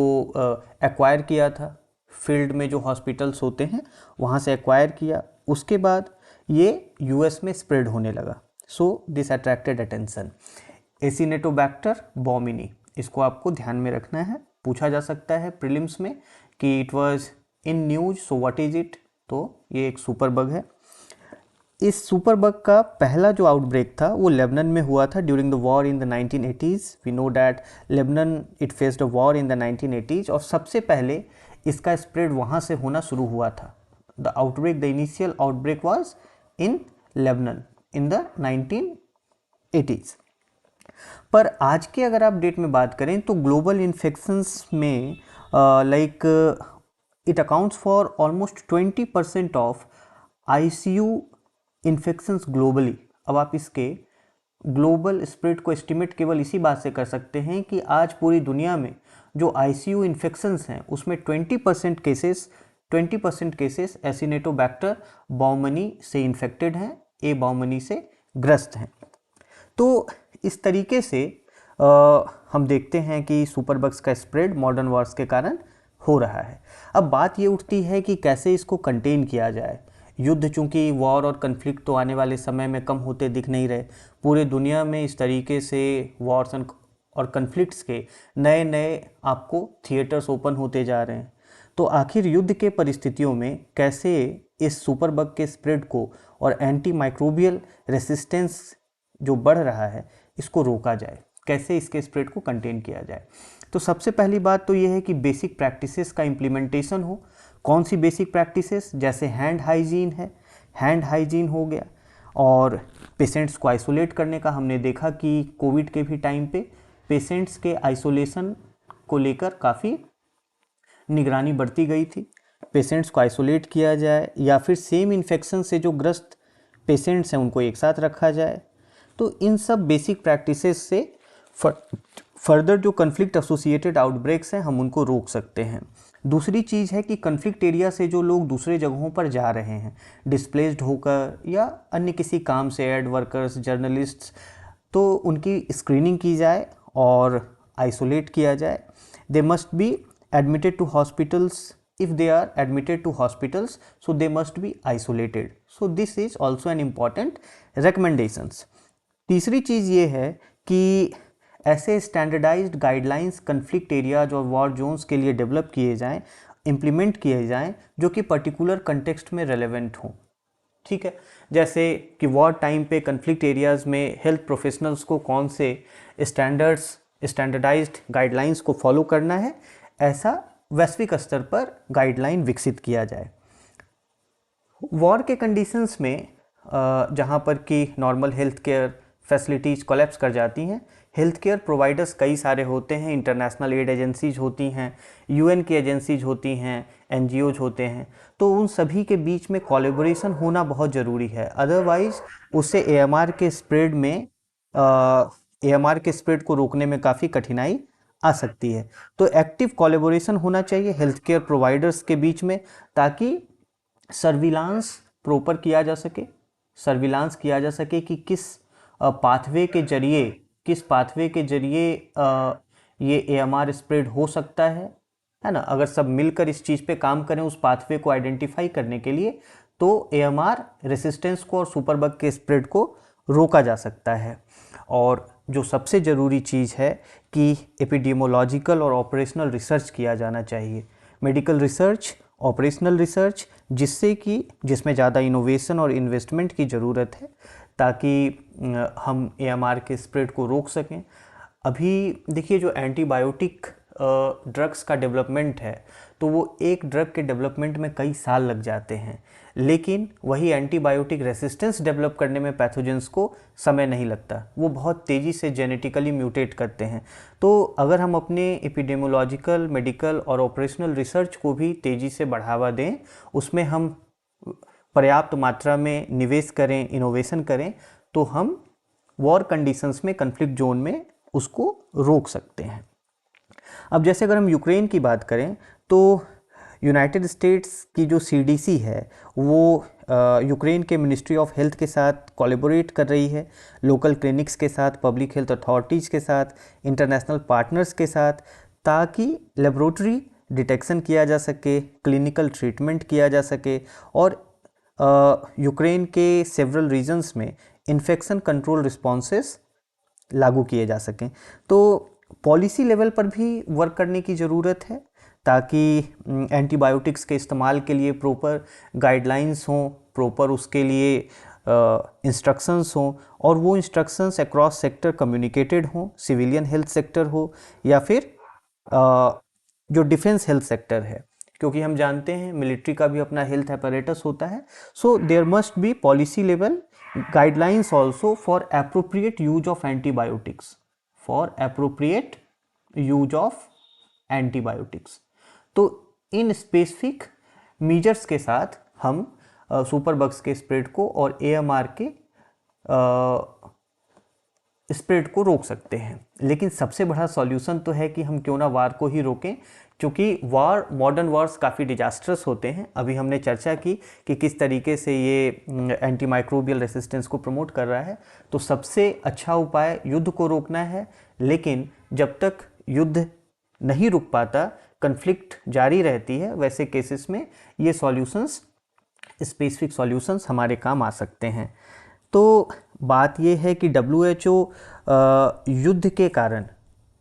acquire किया था। Field में जो hospitals होते हैं वहाँ से एक्वायर किया, उसके बाद ये US में स्प्रेड होने लगा। So this attracted attention. Acinetobacter baumannii, इसको आपको ध्यान में रखना है, पूछा जा सकता है प्रीलिम्स में कि it was in news, so what is it. तो ये एक सुपर बग है। इस सुपर बग का पहला जो आउटब्रेक था वो लेबनान में हुआ था during the war in the 1980s। We know that Lebanon it faced a war in the 1980s और सबसे पहले इसका स्प्रेड वहाँ से होना शुरू हुआ था। The initial outbreak was in Lebanon in the 1980s। पर आज के अगर आप डेट में बात करें तो ग्लोबल इन्फेक्शंस में like it accounts for almost 20% of ICU infections globally. अब आप इसके ग्लोबल स्प्रेड को एस्टिमेट केवल इसी बात से कर सकते हैं कि आज पूरी दुनिया में जो ICU इन्फेक्शंस हैं उसमें 20% केसेस 20% केसेस एसिनेटोबैक्टर बाउमनी से इन्फेक्टेड हैं, ए बाउमनी से ग्रस्त हैं। तो इस तरीके से हम देखते हैं कि सुपरबग्स का स्प्रेड मॉडर्न वॉर्स के कारण हो रहा है। अब बात ये उठती है कि कैसे इसको कंटेन किया जाए। युद्ध, चूंकि वॉर और कन्फ्लिक्ट तो आने वाले समय में कम होते दिख नहीं रहे, पूरे दुनिया में इस तरीके से वॉर्स और कन्फ्लिक्ट्स के नए नए आपको थिएटर्स ओपन होते जा रहे हैं। तो आखिर युद्ध के परिस्थितियों में कैसे इस सुपरबग के स्प्रेड को और एंटी माइक्रोबियल रेसिस्टेंस जो बढ़ रहा है इसको रोका जाए, कैसे इसके स्प्रेड को कंटेन किया जाए। तो सबसे पहली बात तो ये है कि बेसिक प्रैक्टिसेस का इम्प्लीमेंटेशन हो। कौन सी बेसिक प्रैक्टिसेस? जैसे हैंड हाइजीन है, हैंड हाइजीन हो गया, और पेशेंट्स को आइसोलेट करने का हमने देखा कि कोविड के भी टाइम पे पेशेंट्स के आइसोलेशन को लेकर काफ़ी निगरानी बरती गई थी। पेशेंट्स को आइसोलेट किया जाए या फिर सेम इन्फेक्शन से जो ग्रस्त पेशेंट्स हैं उनको एक साथ रखा जाए। तो इन सब बेसिक प्रैक्टिसेस से फर्दर जो कन्फ्लिक्ट एसोसिएटेड आउटब्रेक्स हैं हम उनको रोक सकते हैं। दूसरी चीज़ है कि कन्फ्लिक्ट एरिया से जो लोग दूसरे जगहों पर जा रहे हैं डिस्प्लेस्ड होकर या अन्य किसी काम से, एड वर्कर्स, जर्नलिस्ट्स, तो उनकी स्क्रीनिंग की जाए और आइसोलेट किया जाए। They must be admitted to hospitals. If they are admitted to hospitals, so they must be isolated. So this is also an important recommendations. तीसरी चीज़ ये है कि ऐसे स्टैंडर्डाइज्ड गाइडलाइंस कन्फ्लिक्ट एरियाज और वॉर जोन्स के लिए डेवलप किए जाएं, इम्प्लीमेंट किए जाएं, जो कि पर्टिकुलर कंटेक्स्ट में रेलेवेंट हों। ठीक है, जैसे कि वॉर टाइम पे कन्फ्लिक्ट एरियाज़ में हेल्थ प्रोफेशनल्स को कौन से स्टैंडर्डाइज्ड गाइडलाइंस को फॉलो करना है, ऐसा वैश्विक स्तर पर गाइडलाइन विकसित किया जाए। वॉर के कंडीशंस में जहाँ पर कि normal health care facilities collapse कर जाती हैं, हेल्थ केयर प्रोवाइडर्स कई सारे होते हैं, इंटरनेशनल एड एजेंसीज होती हैं, यूएन की एजेंसीज होती हैं, एनजीओज होते हैं, तो उन सभी के बीच में कोलैबोरेशन होना बहुत ज़रूरी है। अदरवाइज़ उससे एएमआर के स्प्रेड को रोकने में काफ़ी कठिनाई आ सकती है। तो एक्टिव कोलैबोरेशन होना चाहिए हेल्थ केयर प्रोवाइडर्स के बीच में, ताकि सर्विलांस प्रॉपर किया जा सके, सर्विलांस किया जा सके कि किस पाथवे के जरिए ये एएमआर स्प्रेड हो सकता है ना। अगर सब मिलकर इस चीज़ पे काम करें उस पाथवे को आइडेंटिफाई करने के लिए, तो एएमआर रेसिस्टेंस को और सुपरबग के स्प्रेड को रोका जा सकता है। और जो सबसे ज़रूरी चीज़ है कि एपिडेमियोलॉजिकल और ऑपरेशनल रिसर्च किया जाना चाहिए, मेडिकल रिसर्च, ऑपरेशनल रिसर्च, जिसमें ज़्यादा इनोवेशन और इन्वेस्टमेंट की ज़रूरत है, ताकि हम एएमआर के स्प्रेड को रोक सकें। अभी देखिए, जो एंटीबायोटिक ड्रग्स का डेवलपमेंट है, तो वो एक ड्रग के डेवलपमेंट में कई साल लग जाते हैं, लेकिन वही एंटीबायोटिक रेसिस्टेंस डेवलप करने में पैथोजेंस को समय नहीं लगता, वो बहुत तेज़ी से जेनेटिकली म्यूटेट करते हैं। तो अगर हम अपने एपिडेमियोलॉजिकल, मेडिकल और ऑपरेशनल रिसर्च को भी तेज़ी से बढ़ावा दें, उसमें हम पर्याप्त मात्रा में निवेश करें, इनोवेशन करें, तो हम वॉर कंडीशंस में, कन्फ्लिक्ट जोन में उसको रोक सकते हैं। अब जैसे अगर हम यूक्रेन की बात करें, तो यूनाइटेड स्टेट्स की जो सीडीसी है वो यूक्रेन के मिनिस्ट्री ऑफ हेल्थ के साथ कोलैबोरेट कर रही है, लोकल क्लिनिक्स के साथ, पब्लिक हेल्थ अथॉरिटीज़ के साथ, इंटरनेशनल पार्टनर्स के साथ, ताकि लेबोरेटरी डिटेक्शन किया जा सके, क्लिनिकल ट्रीटमेंट किया जा सके, और यूक्रेन के सेवरल रीजन्स में इन्फेक्शन कंट्रोल रिस्पॉन्सेस लागू किए जा सकें। तो पॉलिसी लेवल पर भी वर्क करने की ज़रूरत है, ताकि एंटीबायोटिक्स के इस्तेमाल के लिए प्रॉपर गाइडलाइंस हों, प्रॉपर उसके लिए इंस्ट्रक्शंस हों, और वो इंस्ट्रक्शंस अक्रॉस सेक्टर कम्युनिकेटेड हों, सिविलियन हेल्थ सेक्टर हो या फिर जो डिफेंस हेल्थ सेक्टर है, क्योंकि हम जानते हैं मिलिट्री का भी अपना हेल्थ अपैरेटस होता है। So there must be policy level guidelines also for appropriate use of antibiotics, तो इन स्पेसिफिक मीजर्स के साथ हम सुपरबग्स के स्प्रेड को और एएमआर के स्प्रेड को रोक सकते हैं। लेकिन सबसे बड़ा सॉल्यूशन तो है कि हम क्यों ना वार को ही रोकें, क्योंकि वार, मॉडर्न वार्स काफ़ी डिजास्ट्रस होते हैं। अभी हमने चर्चा की कि किस तरीके से ये एंटी माइक्रोबियल रेसिस्टेंस को प्रमोट कर रहा है। तो सबसे अच्छा उपाय युद्ध को रोकना है, लेकिन जब तक युद्ध नहीं रुक पाता, कन्फ्लिक्ट जारी रहती है, वैसे केसेस में ये सॉल्यूशंस, स्पेसिफिक सॉल्यूशंस हमारे काम आ सकते हैं। तो बात यह है कि WHO युद्ध के कारण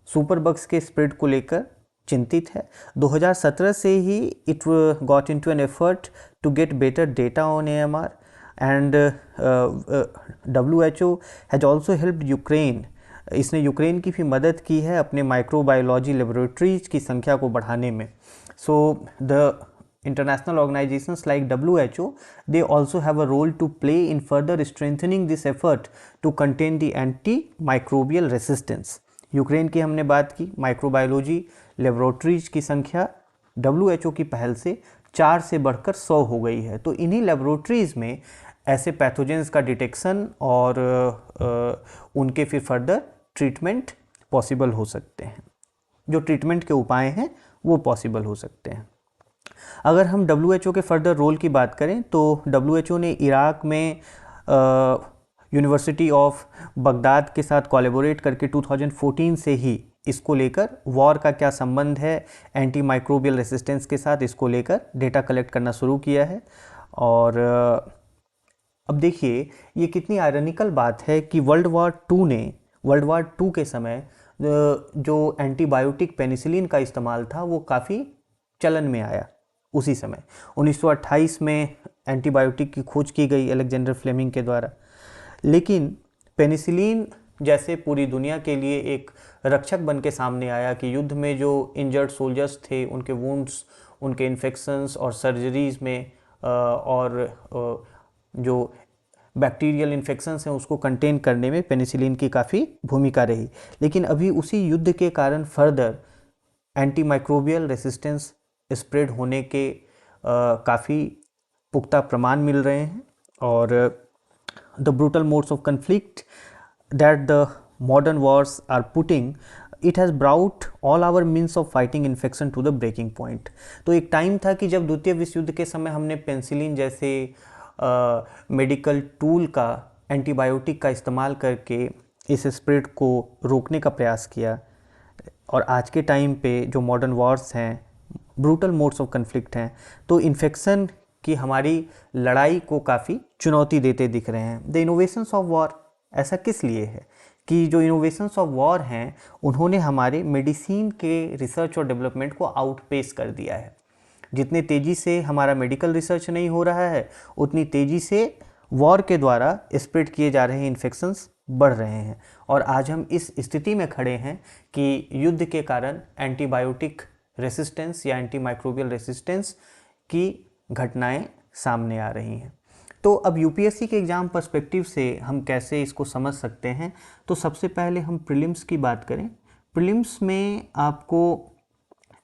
सुपरबग्स के स्प्रेड को लेकर चिंतित है। 2017 से ही it got into an effort to get better data on AMR and WHO has also helped Ukraine. इसने यूक्रेन की भी मदद की है अपने माइक्रोबायोलॉजी लेबोरेटरीज की संख्या को बढ़ाने में। So the international organizations like WHO, they also have a role to play in further strengthening this effort to contain the antimicrobial resistance. Ukraine की हमने बात की, माइक्रोबायोलॉजी लेबोरेटरीज की संख्या WHO की पहल से 4 से बढ़कर 100 हो गई है। तो इन्हीं लेबोरेटरीज में ऐसे पैथोजेंस का डिटेक्शन और उनके फिर फर्दर ट्रीटमेंट पॉसिबल हो सकते हैं। जो ट्रीटमेंट के उपाय हैं वो पॉसिबल हो सकते हैं। अगर हम WHO के फर्दर रोल की बात करें तो WHO ने इराक में यूनिवर्सिटी ऑफ बगदाद के साथ कोलैबोरेट करके 2014 से ही इसको लेकर वॉर का क्या संबंध है एंटी माइक्रोबियल रेसिस्टेंस के साथ, इसको लेकर डेटा कलेक्ट करना शुरू किया है। और अब देखिए ये कितनी आयरनिकल बात है कि वर्ल्ड वॉर टू के समय जो एंटीबायोटिक पेनिसिलिन का इस्तेमाल था वो काफ़ी चलन में आया। उसी समय 1928 में एंटीबायोटिक की खोज की गई अलेक्जेंडर फ्लेमिंग के द्वारा। लेकिन पेनिसिलिन जैसे पूरी दुनिया के लिए एक रक्षक बन के सामने आया कि युद्ध में जो इंजर्ड सोल्जर्स थे, उनके वुंड्स, उनके इन्फेक्शंस और सर्जरीज में और जो बैक्टीरियल इन्फेक्शंस हैं उसको कंटेन करने में पेनिसिलिन की काफ़ी भूमिका रही। लेकिन अभी उसी युद्ध के कारण फर्दर एंटीमाइक्रोबियल रेसिस्टेंस स्प्रेड होने के काफ़ी पुख्ता प्रमाण मिल रहे हैं। और the brutal modes of conflict that the modern wars are putting, it has brought all our means of fighting infection to the breaking point. तो एक टाइम था कि जब द्वितीय विश्व युद्ध के समय हमने पेनिसिलिन जैसे मेडिकल टूल का, एंटीबायोटिक का इस्तेमाल करके इस स्प्रेड को रोकने का प्रयास किया। और आज के टाइम पे जो मॉडर्न वॉर्स हैं, ब्रूटल मोड्स ऑफ कन्फ्लिक्ट हैं, तो इन्फेक्शन की हमारी लड़ाई को काफ़ी चुनौती देते दिख रहे हैं। द इनोवेशंस ऑफ वॉर, ऐसा किस लिए है कि जो इनोवेशंस ऑफ वॉर हैं उन्होंने हमारे मेडिसिन के रिसर्च और डेवलपमेंट को आउटपेस कर दिया है। जितने तेज़ी से हमारा मेडिकल रिसर्च नहीं हो रहा है, उतनी तेज़ी से वॉर के द्वारा स्प्रेड किए जा रहे इन्फेक्शंस बढ़ रहे हैं। और आज हम इस स्थिति में खड़े हैं कि युद्ध के कारण एंटीबायोटिक रेसिस्टेंस या एंटीमाइक्रोबियल रेसिस्टेंस की घटनाएं सामने आ रही हैं। तो अब यूपीएससी के एग्ज़ाम पर्सपेक्टिव से हम कैसे इसको समझ सकते हैं, तो सबसे पहले हम प्रीलिम्स की बात करें। प्रीलिम्स में आपको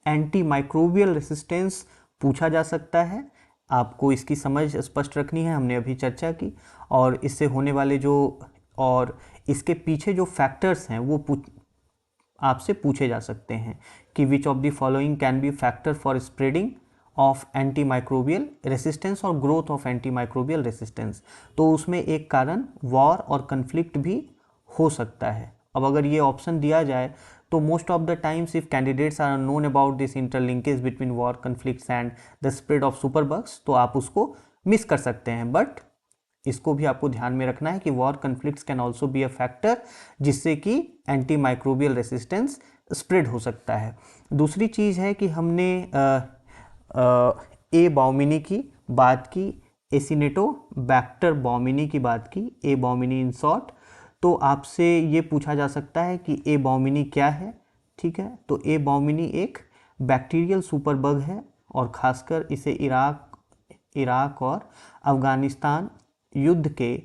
एंटीमाइक्रोबियल रेसिस्टेंस पूछा जा सकता है, आपको इसकी समझ स्पष्ट रखनी है, हमने अभी चर्चा की। और इससे होने वाले जो और इसके पीछे जो फैक्टर्स हैं वो आपसे पूछे जा सकते हैं कि which of the following can be factor for spreading of antimicrobial resistance और ग्रोथ ऑफ एंटीमाइक्रोबियल रेसिस्टेंस। तो उसमें एक कारण वॉर और कन्फ्लिक्ट भी हो सकता है। अब अगर ये ऑप्शन दिया जाए तो most of the times if candidates are known about this interlinkage between war, conflicts and the spread of superbugs, तो आप उसको मिस कर सकते हैं। बट इसको भी आपको ध्यान में रखना है कि war conflicts can also be a factor जिससे कि एंटीमाइक्रोबियल रेसिस्टेंस स्प्रेड हो सकता है। दूसरी चीज़ है कि हमने ए बॉमिनी की बात की, एसिनेटोबैक्टर बॉमिनी की बात की, ए बॉमिनी इन शॉर्ट। तो आपसे ये पूछा जा सकता है कि ए बॉमिनी क्या है, ठीक है। तो ए बॉमिनी एक बैक्टीरियल सुपरबग है और ख़ासकर इसे इराक और अफ़गानिस्तान युद्ध के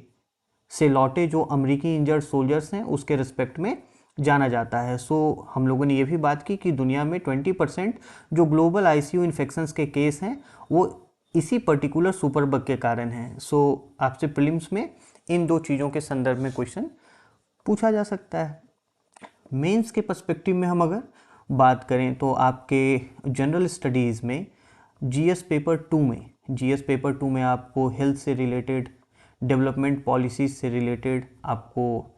से लौटे जो अमेरिकी इंजर्ड सोल्जर्स हैं उसके रिस्पेक्ट में जाना जाता है। सो हम लोगों ने ये भी बात की कि दुनिया में 20% जो ग्लोबल आईसीयू इन्फेक्शंस के केस हैं वो इसी पर्टिकुलर सुपरबग के कारण हैं। सो आपसे प्रीलिम्स में इन दो चीज़ों के संदर्भ में क्वेश्चन पूछा जा सकता है। मेंस के पर्सपेक्टिव में हम अगर बात करें तो आपके जनरल स्टडीज़ में जीएस पेपर टू में आपको हेल्थ से रिलेटेड, डेवलपमेंट पॉलिसीज से रिलेटेड आपको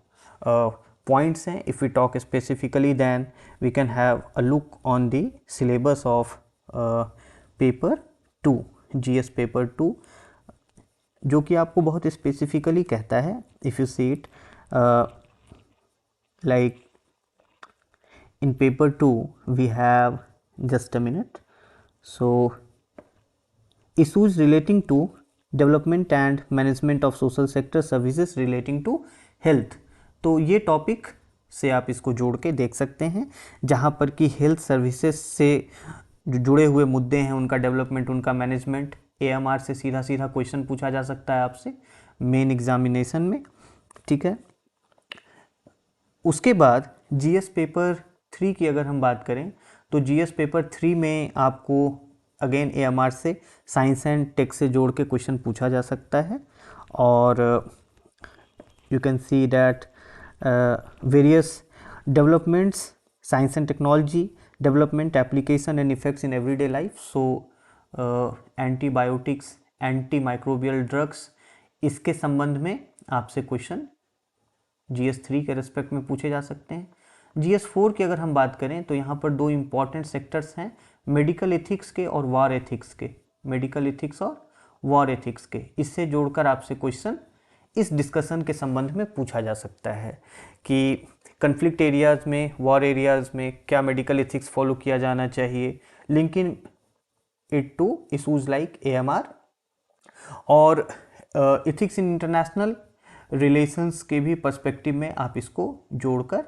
पॉइंट्स हैं। If we talk specifically then we can have a look on the syllabus of paper two, GS paper two, जो कि आपको बहुत स्पेसिफिकली कहता है। If you see it like in paper 2 we have, just a minute, so issues relating to development and management of social sector services relating to health। तो ये topic से आप इसको जोड़ के देख सकते हैं, जहाँ पर कि हेल्थ सर्विसेज से जो जुड़े हुए मुद्दे हैं, उनका डेवलपमेंट, उनका मैनेजमेंट, एएमआर से सीधा सीधा क्वेश्चन पूछा जा सकता है आपसे मेन एग्जामिनेशन में, ठीक है। उसके बाद जीएस पेपर 3 की अगर हम बात करें तो जीएस पेपर 3 में आपको अगेन एएमआर से साइंस एंड टेक से जोड़ के क्वेश्चन पूछा जा सकता है। और you can see that various developments, science and technology development, application and effects in everyday life, so antibiotics, anti microbial drugs, इसके संबंध में आपसे क्वेश्चन जीएस 3 के रेस्पेक्ट में पूछे जा सकते हैं। जीएस 4 की अगर हम बात करें तो यहाँ पर दो इम्पॉर्टेंट सेक्टर्स हैं, मेडिकल एथिक्स के और वॉर एथिक्स के, मेडिकल एथिक्स और वॉर एथिक्स के। इससे जोड़कर आपसे क्वेश्चन इस डिस्कशन के संबंध में पूछा जा सकता है कि कन्फ्लिक्ट एरियाज़ में, वॉर एरियाज़ में क्या मेडिकल एथिक्स फॉलो किया जाना चाहिए, linking it to issues like AMR, और एथिक्स इन इंटरनेशनल रिलेशंस के भी पर्सपेक्टिव में आप इसको जोड़कर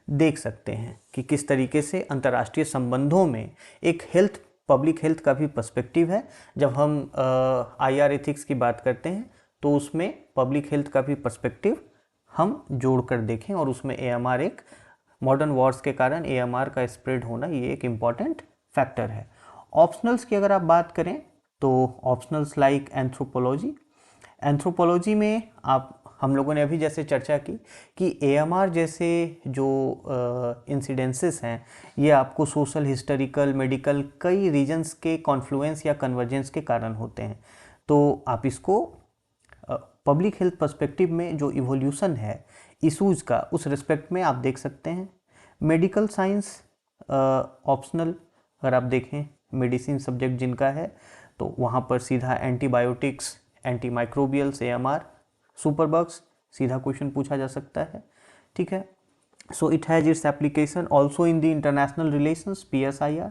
देख सकते हैं कि किस तरीके से अंतर्राष्ट्रीय संबंधों में एक हेल्थ, पब्लिक हेल्थ का भी पर्सपेक्टिव है। जब हम आईआर एथिक्स की बात करते हैं तो उसमें पब्लिक हेल्थ का भी पर्सपेक्टिव हम जोड़कर देखें, और उसमें एएमआर एक, मॉडर्न वॉर्स के कारण एएमआर का स्प्रेड होना ये एक इम्पॉर्टेंट फैक्टर है। ऑप्शनल्स की अगर आप बात करें तो ऑप्शनल्स लाइक एंथ्रोपोलॉजी में आप, हम लोगों ने अभी जैसे चर्चा की कि एएमआर जैसे जो इंसिडेंसेस हैं ये आपको सोशल, हिस्टोरिकल, मेडिकल कई रीजन्स के कॉन्फ्लुएंस या कन्वर्जेंस के कारण होते हैं। तो आप इसको पब्लिक हेल्थ पर्सपेक्टिव में जो इवोल्यूशन है इशूज़ का, उस रिस्पेक्ट में आप देख सकते हैं। मेडिकल साइंस ऑप्शनल अगर आप देखें, मेडिसिन सब्जेक्ट जिनका है तो वहाँ पर सीधा antibiotics, anti microbials, AMR, superbugs, सीधा क्वेश्चन पूछा जा सकता है, ठीक है। So it has its application also in the international relations, PSIR.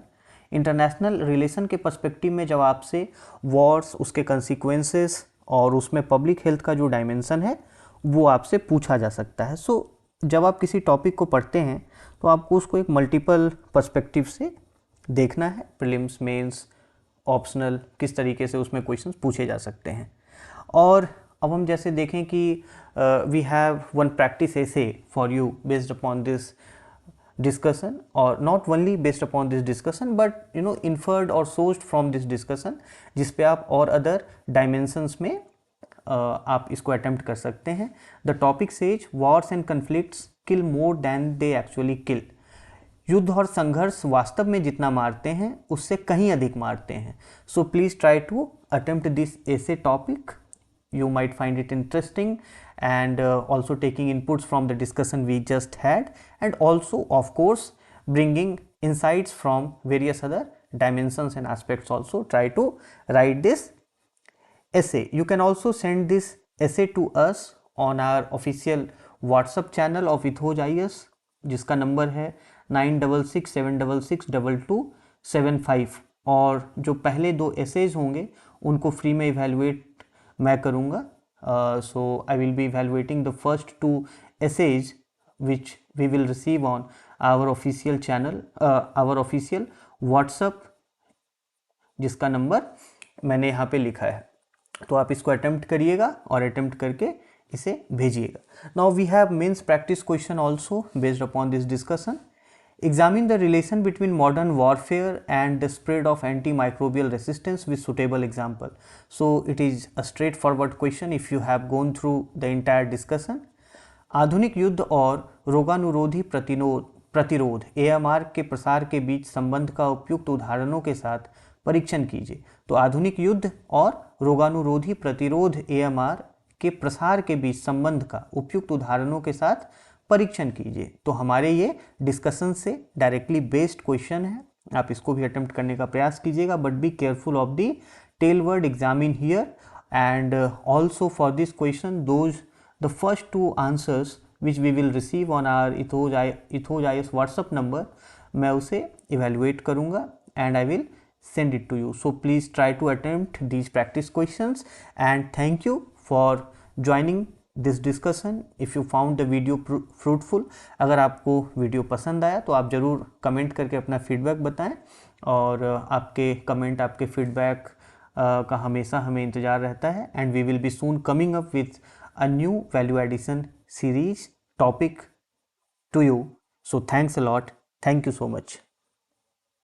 International relation के पर्सपेक्टिव में जब आपसे वॉर्स, उसके कंसिक्वेंसेस और उसमें पब्लिक हेल्थ का जो डायमेंशन है वो आपसे पूछा जा सकता है। सो जब आप किसी टॉपिक को पढ़ते हैं तो आपको उसको एक मल्टीपल पर्सपेक्टिव से देखना है, प्रीलिम्स, मेंस, ऑप्शनल, किस तरीके से उसमें क्वेश्चंस पूछे जा सकते हैं। और अब हम जैसे देखें कि we have one practice essay for you based upon this discussion, और not only based upon this discussion but inferred और सोर्स्ड फ्रॉम दिस डिस्कशन, जिस पे आप और अदर डायमेंशंस में आप इसको अटेम्प्ट कर सकते हैं। The topic says wars and conflicts kill more than they actually kill. युद्ध और संघर्ष वास्तव में जितना मारते हैं उससे कहीं अधिक मारते हैं। So please try to attempt this essay topic, you might find it interesting, and also taking inputs from the discussion we just had, and also of course bringing insights from various other dimensions and aspects. Also try to write this essay. You can also send this essay to us on our official WhatsApp channel of Ithoj IAS, जिसका number है 9667662275। और जो पहले दो essays होंगे उनको free में evaluate मैं करूँगा। So I will be evaluating the first 2 essays which we will receive on our official channel, our official WhatsApp, जिसका नंबर मैंने यहाँ पे लिखा है। तो आप इसको अटेम्प्ट करिएगा और अटेम्प्ट करके इसे भेजिएगा। Now we have mains practice question also based upon this discussion. Examine the relation between modern warfare and the spread of antimicrobial resistance with suitable example. So it is a straightforward question if you have gone through the entire discussion. आधुनिक युद्ध और रोगानुरोधी प्रतिरोध AMR के प्रसार के बीच संबंध का उपयुक्त उदाहरणों के साथ परीक्षण कीजिए। तो आधुनिक युद्ध और रोगानुरोधी प्रतिरोध AMR के प्रसार के बीच संबंध का उपयुक्त उदाहरणों के साथ परीक्षण कीजिए। तो हमारे ये डिस्कशन से डायरेक्टली बेस्ड क्वेश्चन है, आप इसको भी अटेम्प्ट करने का प्रयास कीजिएगा, but be careful of the tell word examine here. And also for this question the first two answers which we will receive on our Ethoj IAS WhatsApp number, मैं उसे evaluate करूँगा and I will send it to you. So please try to attempt these practice questions and thank you for joining this discussion. If you found the video fruitful, अगर आपको video पसंद आया तो आप ज़रूर कमेंट करके अपना फीडबैक बताएं, और आपके कमेंट, आपके फीडबैक का हमेशा हमें इंतज़ार रहता है। And we will be soon coming up with a new value addition series topic to you. So thanks a lot. Thank you so much.